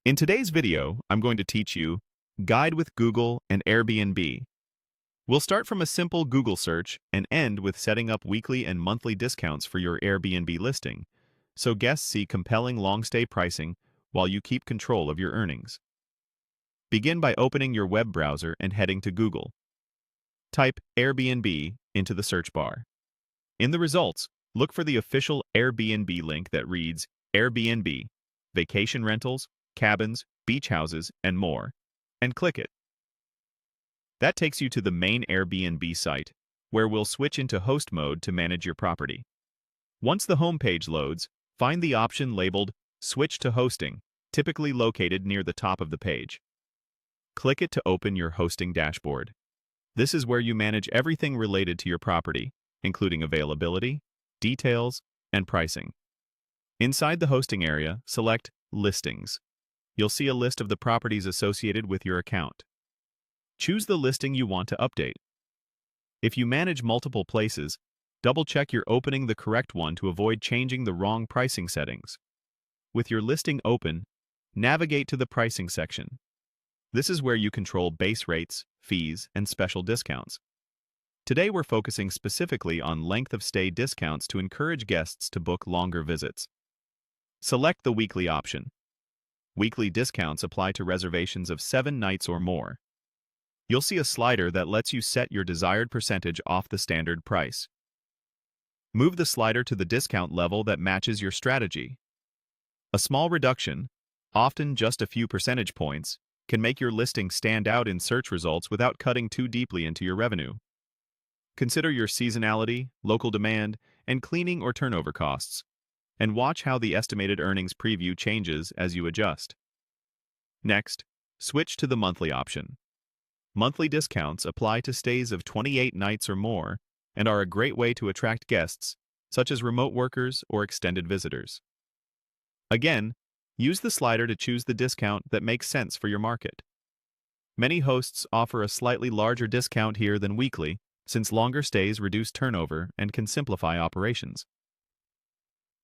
In today's video, I'm going to teach you Guide with Google and Airbnb. We'll start from a simple Google search and end with setting up weekly and monthly discounts for your Airbnb listing, so guests see compelling long-stay pricing while you keep control of your earnings. Begin by opening your web browser and heading to Google. Type Airbnb into the search bar. In the results, look for the official Airbnb link that reads Airbnb, vacation rentals, cabins, beach houses, and more, and click it. That takes you to the main Airbnb site, where we'll switch into host mode to manage your property. Once the home page loads, find the option labeled Switch to Hosting, typically located near the top of the page. Click it to open your hosting dashboard. This is where you manage everything related to your property, including availability, details, and pricing. Inside the hosting area, select Listings. You'll see a list of the properties associated with your account. Choose the listing you want to update. If you manage multiple places, double-check you're opening the correct one to avoid changing the wrong pricing settings. With your listing open, navigate to the pricing section. This is where you control base rates, fees, and special discounts. Today we're focusing specifically on length of stay discounts to encourage guests to book longer visits. Select the weekly option. Weekly discounts apply to reservations of 7 nights or more. You'll see a slider that lets you set your desired percentage off the standard price. Move the slider to the discount level that matches your strategy. A small reduction, often just a few percentage points, can make your listing stand out in search results without cutting too deeply into your revenue. Consider your seasonality, local demand, and cleaning or turnover costs, and watch how the estimated earnings preview changes as you adjust. Next, switch to the monthly option. Monthly discounts apply to stays of 28 nights or more and are a great way to attract guests, such as remote workers or extended visitors. Again, use the slider to choose the discount that makes sense for your market. Many hosts offer a slightly larger discount here than weekly, since longer stays reduce turnover and can simplify operations.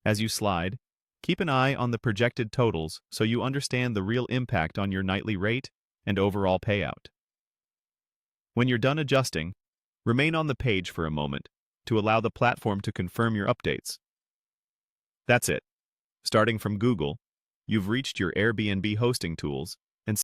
As you slide, keep an eye on the projected totals so you understand the real impact on your nightly rate and overall payout. When you're done adjusting, remain on the page for a moment to allow the platform to confirm your updates. That's it. Starting from Google, you've reached your Airbnb hosting tools